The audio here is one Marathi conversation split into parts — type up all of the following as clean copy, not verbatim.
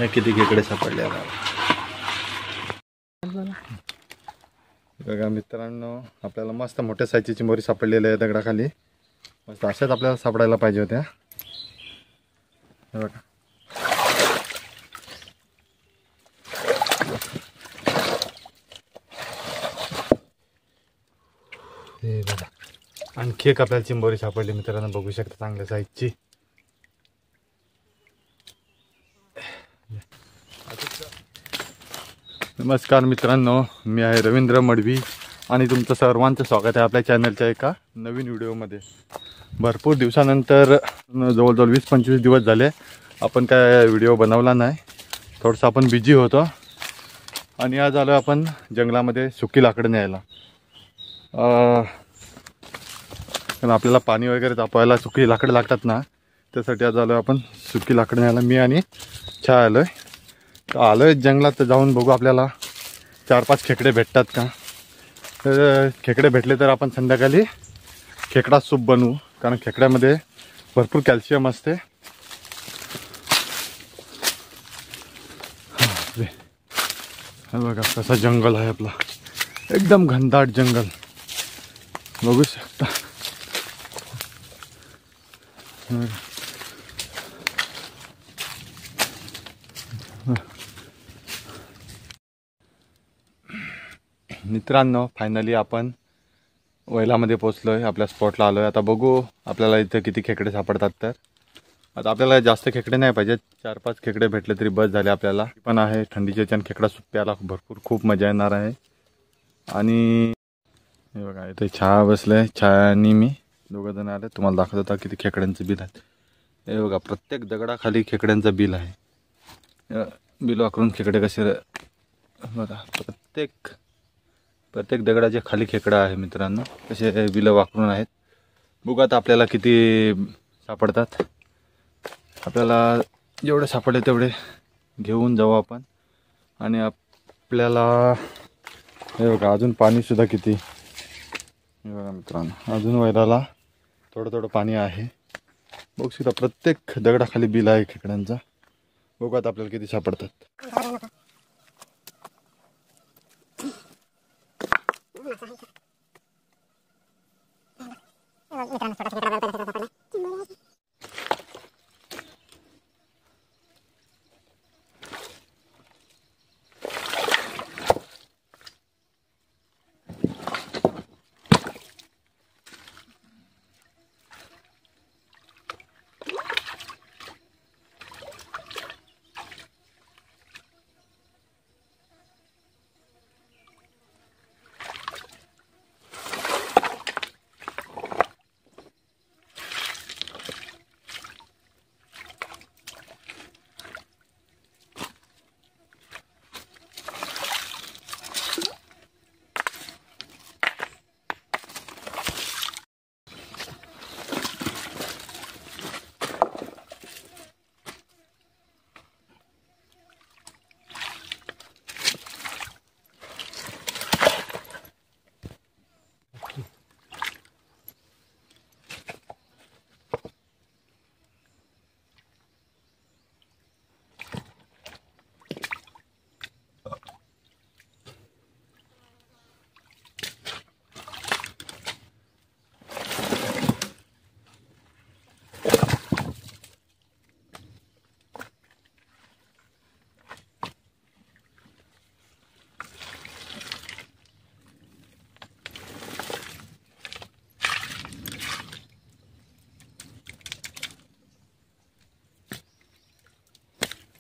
किती खेकडे सापडले बघा मित्रांनो, आपल्याला मस्त मोठ्या साईजची चिंबोरी सापडलेली आहे दगडाखाली. मस्त अशाच आपल्याला सापडायला पाहिजे होत्या. हे बघा, हे बघा आणखी एक आपल्याला चिंबोरी सापडली मित्रांनो, बघू शकता चांगल्या साईजची. नमस्कार मित्रांनो, मी आहे रवींद्र मडवी आणि तुमचं सर्वांचं स्वागत आहे आपल्या चॅनलच्या एका नवीन व्हिडिओमध्ये. भरपूर दिवसानंतर जवळजवळ 20-25 दिवस झाले आपण काय व्हिडिओ बनवला नाही. थोडंसं आपण बिझी होतो आणि आज आलो आपण जंगलामध्ये सुकी लाकडं न्यायला. कारण आपल्याला पाणी वगैरे तापवायला सुकी लाकडं लागतात ना, त्यासाठी आज आलो आपण सुकी लाकडं न्यायला. मी आणि छाया आलो आहे जंगलात. तर जाऊन बघू आपल्याला 4-5 खेकडे भेटतात का. तर खेकडे भेटले तर आपण संध्याकाळी खेकडा सूप बनवू, कारण खेकड्यामध्ये भरपूर कॅल्शियम असते. हे बघा कसं जंगल आहे आपला, एकदम घनदाट जंगल बघू शकता. मित्रांनो, फायनली आपण वैलामध्ये पोचलो आहे, आपल्या स्पॉटला आलो आहे. आता बघू आपल्याला इथे किती खेकडे सापडतात. तर आता आपल्याला जास्त खेकडे नाही पाहिजेत, 4-5 खेकडे भेटले तरी बस झाले आपल्याला. पण आहे थंडीच्या याच्यानं खेकडा सूप प्यायला भरपूर खूप मजा येणार आहे. आणि हे बघा इथे छाया बसले, छाया आणि मी दोघं जण आले. तुम्हाला दाखवत होता किती खेकड्यांचं बिल आहे. हे बघा प्रत्येक दगडाखाली खेकड्यांचं बिल आहे. बिल वाकरून खेकडे कसे बघा, प्रत्येक दगडाच्या खाली खेकडा आहे मित्रांनो, कसे बिलं वाकरून आहेत. बघू आता आपल्याला किती सापडतात. आपल्याला जेवढे सापडले तेवढे घेऊन जाऊ आपण. आणि आपल्याला हे बघा अजून पाणीसुद्धा किती, हे बघा मित्रांनो अजून वैराला थोडं पाणी आहे. बघू शकता प्रत्येक दगडाखाली बिल आहे खेकड्यांचा. बघू आता आपल्याला किती सापडतात.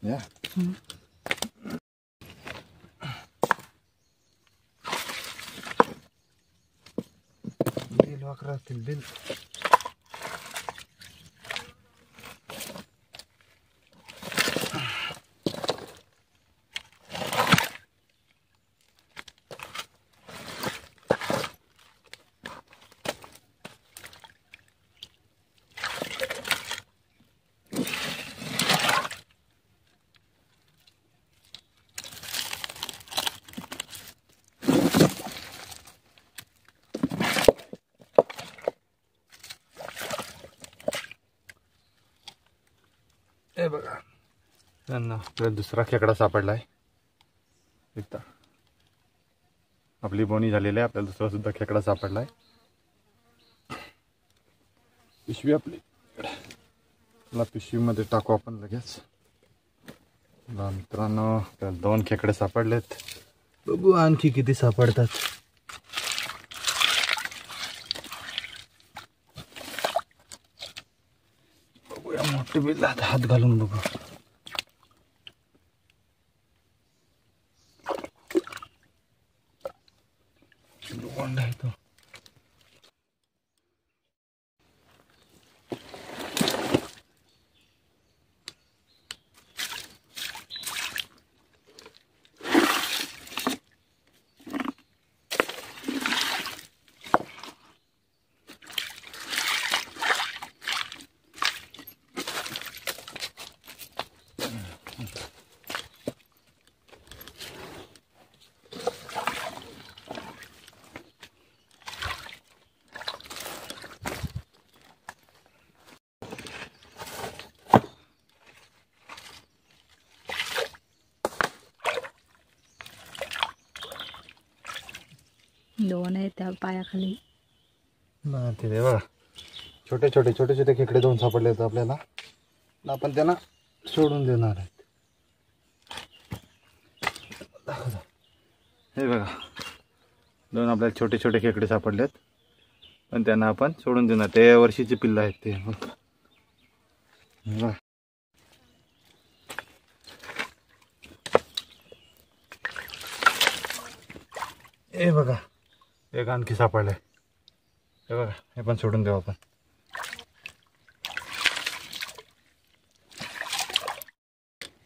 या बिल वाकरातील बिल. हे बघा त्यांना आपल्याला दुसरा खेकडा सापडलाय. इथं आपली बोनी झालेली आहे. आपल्याला दुसरा सुद्धा खेकडा सापडलाय. पिशवी आपली पिशवीमध्ये टाकू आपण लगेच. मित्रांनो आपल्याला 2 खेकडे सापडलेत. बघू आणखी किती सापडतात. बघूया मोठे बिलात हात घालून बघू. कोण आहे तो? दोन आहे त्या पायाखाली. ते बघा छोटे छोटे खेकडे 2 सापडले आहेत आपल्याला. आपण त्यांना सोडून देणार आहेत. हे बघा 2 आपल्याला छोटे छोटे खेकडे सापडलेत. पण त्यांना आपण सोडून देणार. ते वर्षीची पिल्लं आहेत ते. बघा हे बघा एक आणखी सापडलंय. हे बघा हे पण सोडून देऊ आपण.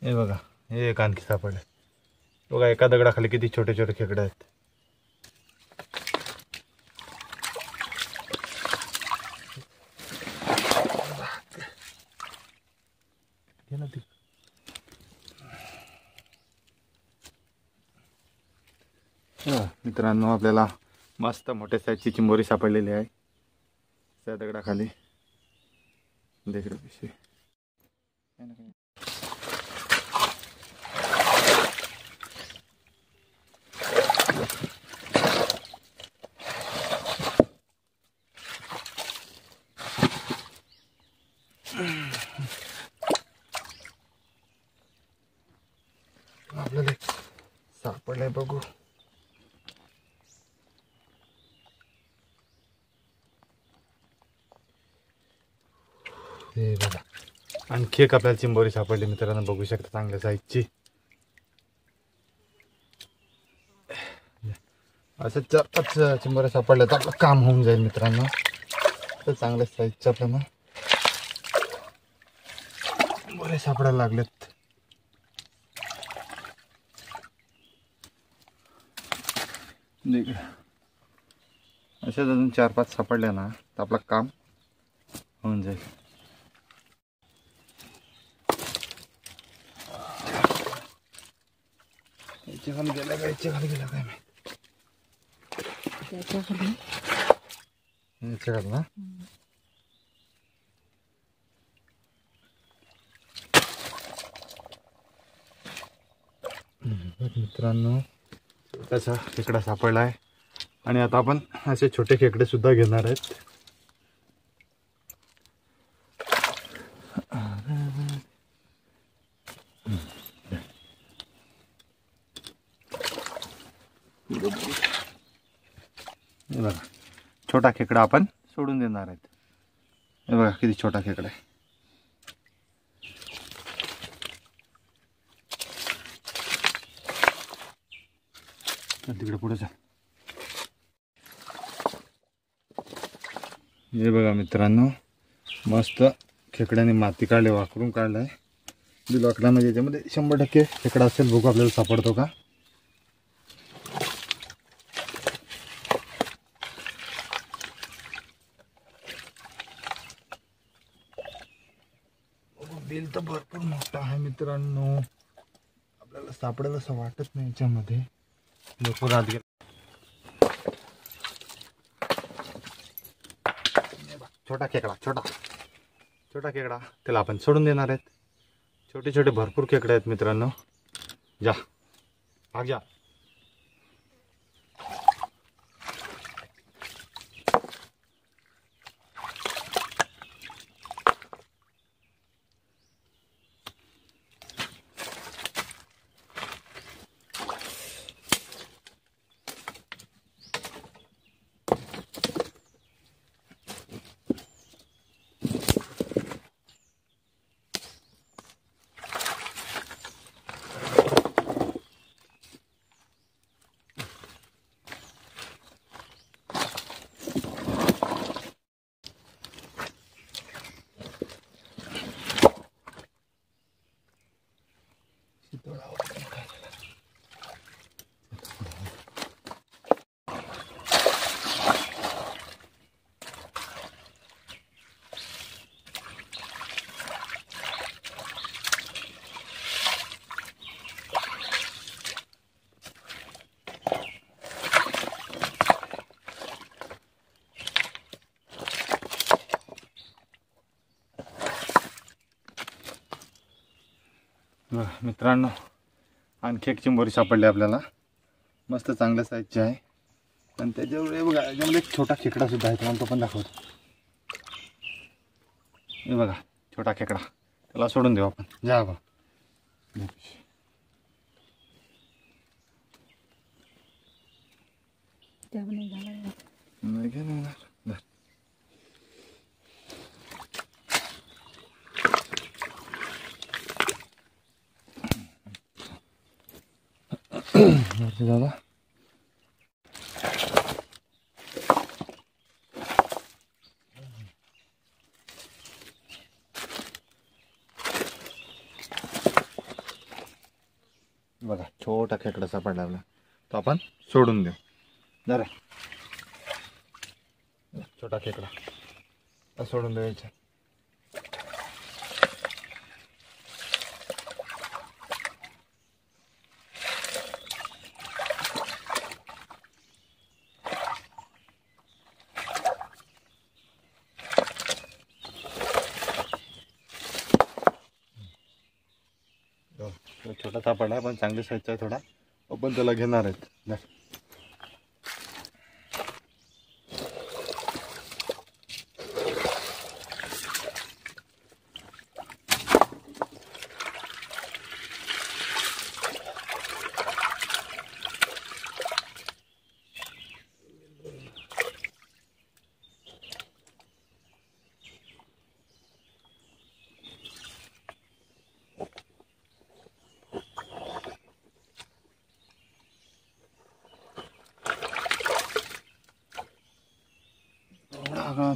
हे बघा हे एक आणखी सापडले. बघा एका दगडाखाली किती छोटे छोटे खेकडे आहेत. मित्रांनो आपल्याला मस्त मोठ्या साईजची चिंबोरी सापडलेली आहे त्या दगडाखाली. देखील पिशवी आपल्याला सापडलंय. बघू हे बघा आणखी एक आपल्याला चिंबोरी सापडली मित्रांनो. बघू शकता चांगल्या साईजची. असं 4-5 चिंबोऱ्या सापडल्या तर आपलं काम होऊन जाईल मित्रांनो. तर चांगल्या साईजचे आपल्याला चिंबोरे सापडायला लागलेत. अशाच अजून 4-5 सापडल्या ना तर आपलं काम होऊन जाईल. याच्या खाली गेला काय? याच्या खाली गेला काय? त्याच्या खाली याच्या खाली ना. मित्रांनो छोटासा खेकडा सापडला आहे. आणि आता आपण असे छोटे खेकडे सुद्धा घेणार आहेत. हे बघा छोटा खेकडा आपण सोडून देणार आहेत. हे बघा किती छोटा खेकडा आहे. तिकडे पुढे जा. हे बघा मित्रांनो मस्त खेकड्याने माती काढले, वाकरून काढलाय. बिलवाकडामध्ये याच्यामध्ये 100% खेकडा असेल. बघू आपल्याला सापडतो का. बिल तर भरपूर मोठा आहे मित्रांनो. आपल्याला सापडेल असं वाटत नाही. याच्यामध्ये भरपूर आत गेला. छोटा खेकडा, छोटा खेकडा त्याला आपण सोडून देणार आहेत. छोटे छोटे भरपूर खेकडे आहेत मित्रांनो. जा भाग जा. मित्रांनो आणखी एक चिंबोरी सापडली आपल्याला. मस्त चांगल्या साईजची आहे. पण त्याच्यावर हे बघा याच्यामध्ये एक छोटा खेकडा सुद्धा आहे. तुम्हाला तो पण दाखवतो. हे बघा छोटा खेकडा. त्याला सोडून देऊ आपण. जा बघा. दादा बघा छोटा खेकडा सापडला आपला. तो आपण सोडून देऊ. जरा छोटा खेकडा सोडून द्यायचा. छोटा सापडला पण चांगली साईजचा आहे थोडा. आपण त्याला घेणार आहेत.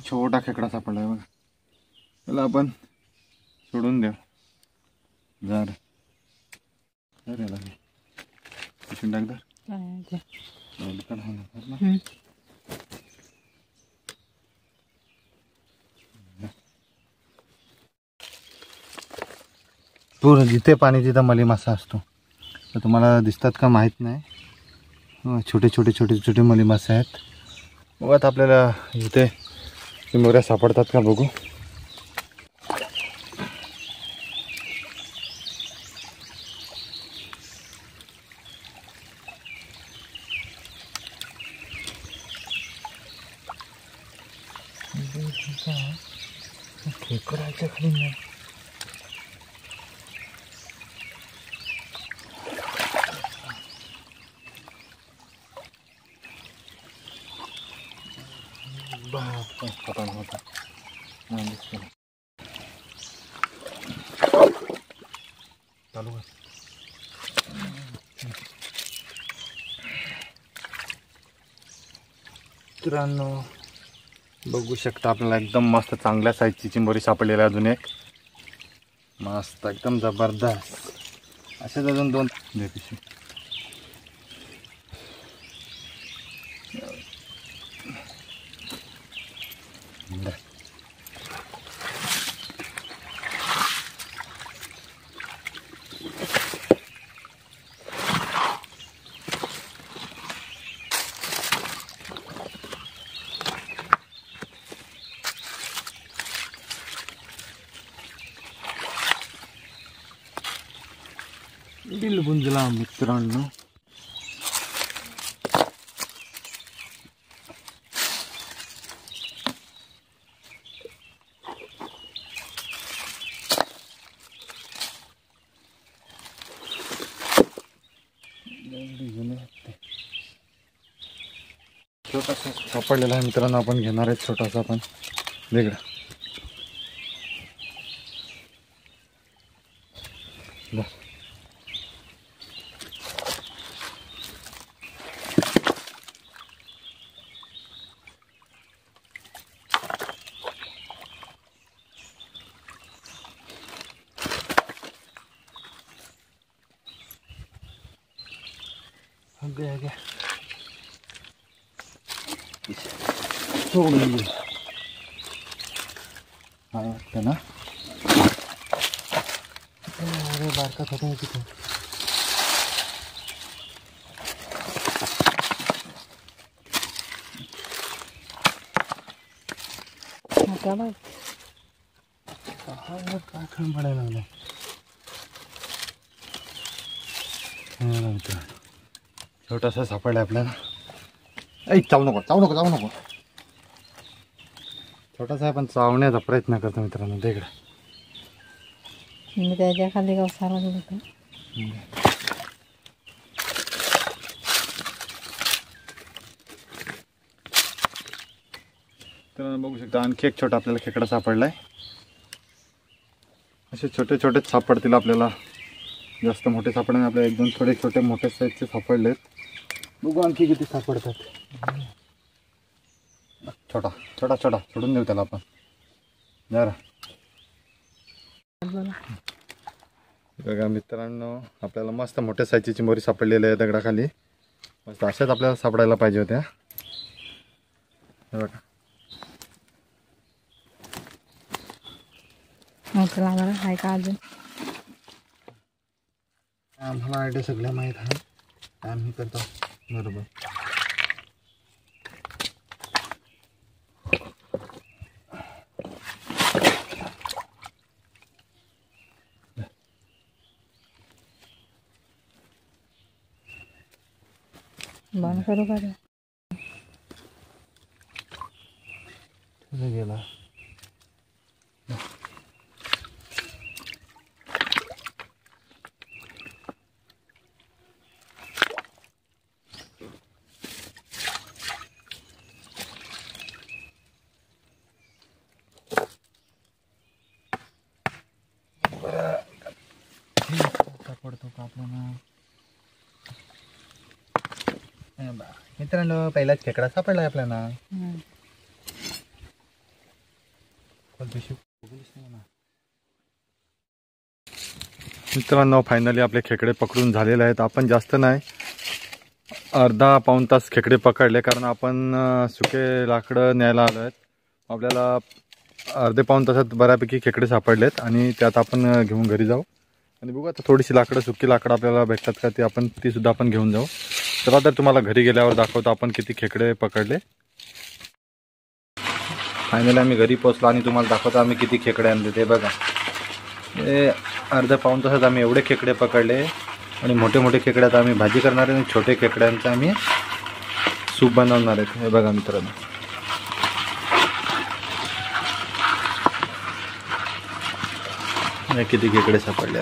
छोटा खेकडा सापडलाय बघा. त्याला आपण सोडून देऊ. जर अरे लागेल पूर्ण जिथे पाणी तिथं मली मासा असतो. तर तुम्हाला दिसतात का माहीत नाही. छोटे छोटे छोटे छोटे मली मासे आहेत. बघा आपल्याला इथे चिंबोऱ्या सापडतात का बघू. खेकडाच्या खाली नाही. होता चालू आहे. मित्रांनो बघू शकता आपल्याला एकदम मस्त चांगल्या साईजची चिंबोरी सापडलेली आहे. अजून एक मस्त एकदम जबरदस्त. असेच अजून दोन पिशवी. बिलबुंजला मित्रांनो. छोटासा सापडलेला आहे मित्रांनो, आपण घेणार आहे छोटासा पण वेगळा. गया सोडून दे. हा वाटतं ना. अरे बारका खाता है तिथे. पाखण पडायला लागलं. छोटासा सापडला आपल्याला. ऐ चावू नको चावू नको चावू नको. छोटासा आहे पण चावण्याचा प्रयत्न करतो मित्रांनो. ते इकडे मी त्याच्या खाली गवसाला गेलो. तर बघू शकता आणखी एक छोटा आपल्याला खेकडा सापडलाय. असे छोटे छोटेच सापडतील आपल्याला, जास्त मोठे सापडले नाही. आपल्याला 1-2 थोडे छोटे मोठे साईजचे सापडलेत. बघू आणखी किती सापडतात. छोटा छोटा छोटा सोडून देऊ त्याला आपण जरा. बघा मित्रांनो, आपल्याला मस्त मोठ्या साईजची चिंबोरी सापडलेली आहे दगडाखाली. मस्त अशाच आपल्याला सापडायला पाहिजे होत्या. बघा आहे का अजून. आम्हाला आयडिया सगळ्या माहीत आहे. आम्ही करतो बरोबर. बंद करू का गेला. सापडतो का आपल्याला. मित्रांनो पहिलाच खेकडा सापडलाय आपल्याला. मित्रांनो फायनली आपले खेकडे पकडून झालेले आहेत. आपण जास्त नाही, अर्धा-पाऊण तास खेकडे पकडले, कारण आपण सुके लाकडं न्यायला आलो आहेत. आपल्याला अर्धे-पाऊण तासात बऱ्यापैकी खेकडे सापडलेत आणि त्यात आपण घेऊन घरी जाऊ. आणि बघू आता थोडीशी लाकडं, सुकी लाकडं आपल्याला भेटतात का ती सुद्धा आपण घेऊन जाऊ. चला तर तुम्हाला घरी गेल्यावर दाखवतो आपण किती खेकडे पकडले. फायनली आम्ही घरी पोहोचलो आणि तुम्हाला दाखवतो आम्ही किती खेकडे आणले. ते बघा, हे अर्ध्या-पाऊण तासात आम्ही एवढे खेकडे पकडले. आणि मोठे मोठे खेकड्यात आम्ही भाजी करणार आहे आणि छोटे खेकड्यांचं आम्ही सूप बनवणार आहेत. हे बघा मित्रांनो, किती खेकडे सापडले.